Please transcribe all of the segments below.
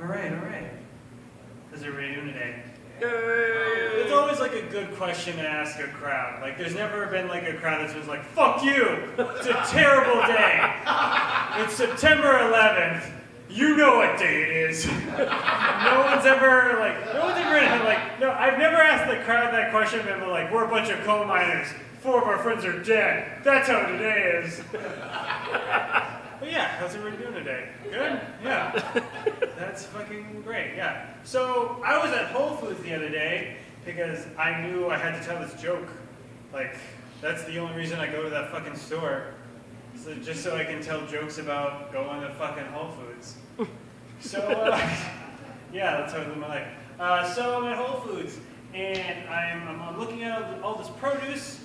Alright. How's everybody doing today? It's always like a good question to ask a crowd. Like, there's never been like a crowd that's just like, fuck you! It's a terrible day! It's September 11th. You know what day it is. No one's ever like, no, I've never asked the crowd that question, but like, we're a bunch of coal miners. 4 of our friends are dead. That's how today is. But yeah, how's everybody doing today? Good? Yeah. That's fucking great, yeah. So, I was at Whole Foods the other day because I knew I had to tell this joke. Like, that's the only reason I go to that fucking store. So just so I can tell jokes about going to fucking Whole Foods. So, yeah, that's how I live my life. So I'm at Whole Foods, and I'm looking at all this produce.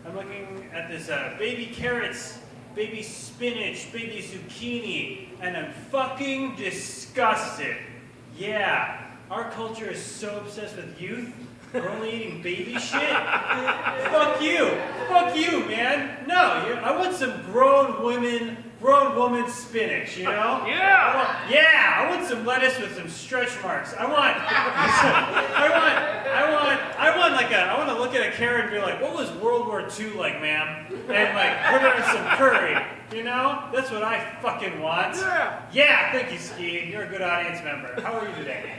I'm looking at this baby carrots, baby spinach, baby zucchini, and I'm fucking disgusted. Yeah, our culture is so obsessed with youth. We're only eating baby shit. Fuck you, man. No, I want some grown woman spinach. You know? Yeah. I want some lettuce with some stretch marks. I want to look at a carrot and be like, what was World War II like, ma'am? And like put it in some curry. You know? That's what I fucking want. Yeah, thank you, Ski. You're a good audience member. How are you today?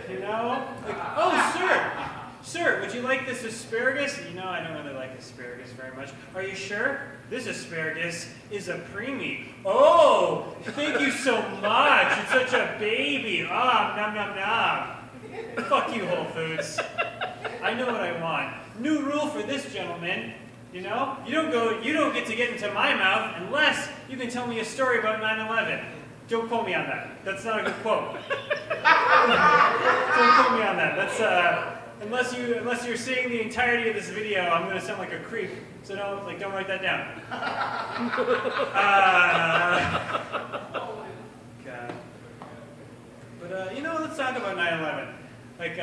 You know? Like, oh, sir, would you like this asparagus? You know, I don't really like asparagus very much. Are you sure? This asparagus is a preemie. Oh, thank you so much. It's such a baby. Ah, nom nom nom. Fuck you, Whole Foods. I know what I want. New rule for this gentleman. You know, you don't get to get into my mouth unless you can tell me a story about 9/11. Don't quote me on that. That's not a good quote. Don't quote me on that. That's unless you're seeing the entirety of this video, I'm going to sound like a creep. So don't write that down. God. But you know, let's talk about 9/11. Like,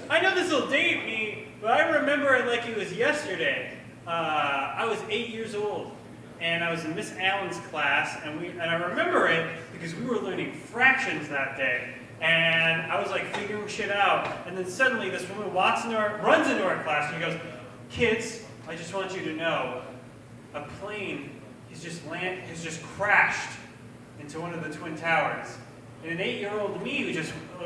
I know this will date me, but I remember it like it was yesterday. I was 8 years old. And I was in Miss Allen's class, and I remember it because we were learning fractions that day. And I was like figuring shit out, and then suddenly this woman runs into our class, and she goes, "Kids, I just want you to know, a plane has just crashed into one of the Twin Towers." And an 8-year-old me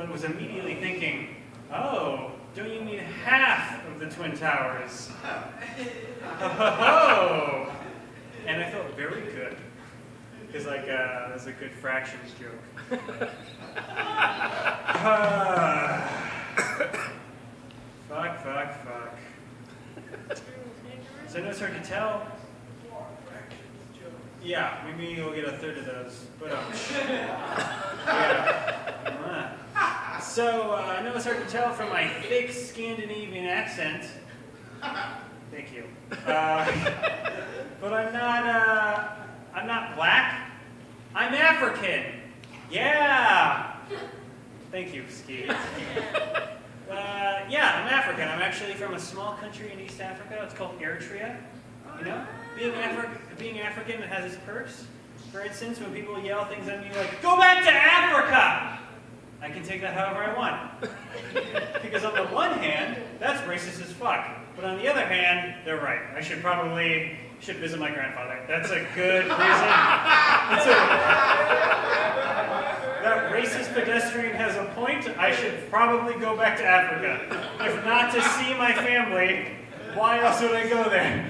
was immediately thinking, "Oh, don't you need half of the Twin Towers?" Oh. And I felt very good, because like, that was a good fractions joke. Fuck. So I know it's hard to tell. Yeah, maybe you'll get a third of those, but yeah. So I know it's hard to tell from my thick Scandinavian accent. Thank you. But I'm not black. I'm African. Yeah. Thank you, Ski. Yeah, I'm African. I'm actually from a small country in East Africa. It's called Eritrea. You know, being African has its perks. For instance, when people yell things at me like, "Go back to Africa!" I can take that however I want. Because on the one hand, that's racist as fuck. But on the other hand, they're right. I should visit my grandfather. That's a good reason. That racist pedestrian has a point. I should probably go back to Africa. If not to see my family, why else would I go there?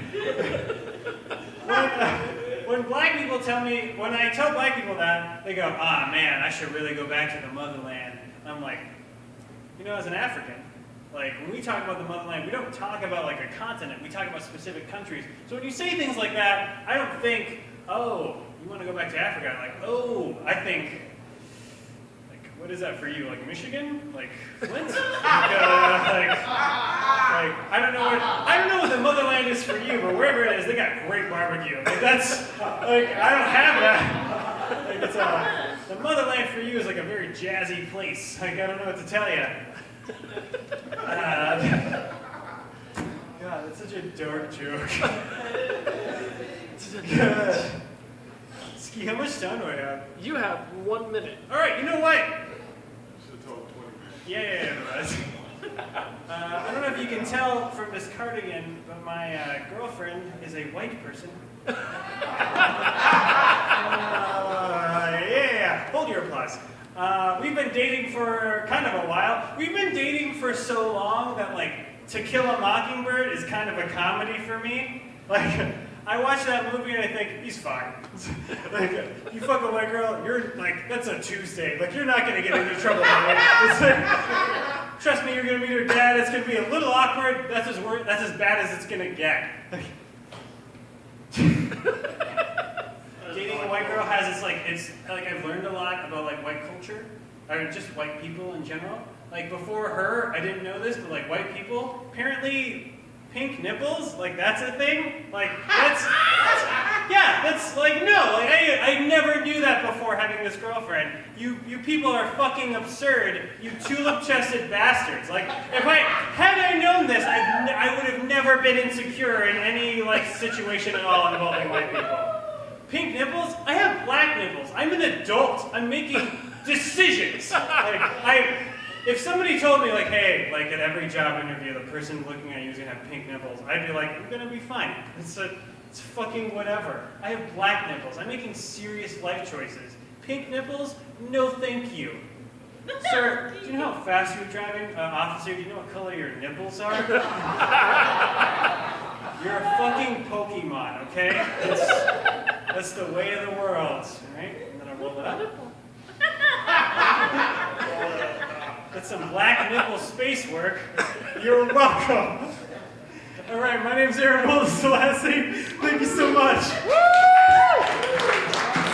When I tell black people that, they go, "Ah, man, I should really go back to the motherland." And I'm like, you know, as an African, like, when we talk about the motherland, we don't talk about like a continent, we talk about specific countries. So when you say things like that, I don't think, "Oh, you want to go back to Africa?" I'm like, "Oh," I think, like, what is that for you? Like Michigan? Like Flint? I don't know what the motherland is for you, but wherever it is, they got great barbecue. Like, that's, like, I don't have that. Like, it's the motherland for you is like a very jazzy place. Like, I don't know what to tell you. God, that's such a dark joke. much time do I have? You have 1 minute. All right, you know what? You should have told 20 minutes. Yeah. I don't know if you can tell from this cardigan, but my girlfriend is a white person. Yeah. Hold your applause. We've been dating for kind of a while. We've been dating for so long that, like, To Kill a Mockingbird is kind of a comedy for me. Like, I watch that movie and I think, he's fine. Like, you fuck a white girl, you're like, that's a Tuesday. Like, you're not gonna get into trouble. It's like, trust me, you're gonna meet her dad. It's gonna be a little awkward. That's as bad as it's gonna get. Like, dating a white girl has it's like I've learned a lot about like white culture, or just white people in general. Like before her, I didn't know this, but like white people, apparently pink nipples, like that's a thing. Like that's like no, like I never knew that before having this girlfriend. You people are fucking absurd. You tulip-chested bastards. Like had I known this, I would have never been insecure in any like situation at all involving white people. Pink nipples? I have black nipples. I'm an adult. I'm making decisions. If somebody told me, like, hey, like at every job interview, the person looking at you is gonna have pink nipples, I'd be like, I'm gonna be fine. It's fucking whatever. I have black nipples. I'm making serious life choices. Pink nipples? No, thank you. Sir, do you know how fast you're driving? Officer, do you know what color your nipples are? You're a fucking Pokemon, okay? That's the way of the world, right? And then I roll it up. That's some black nipple space work. You're welcome. All right, my name's Aron Woldeslassie. Thank you so much.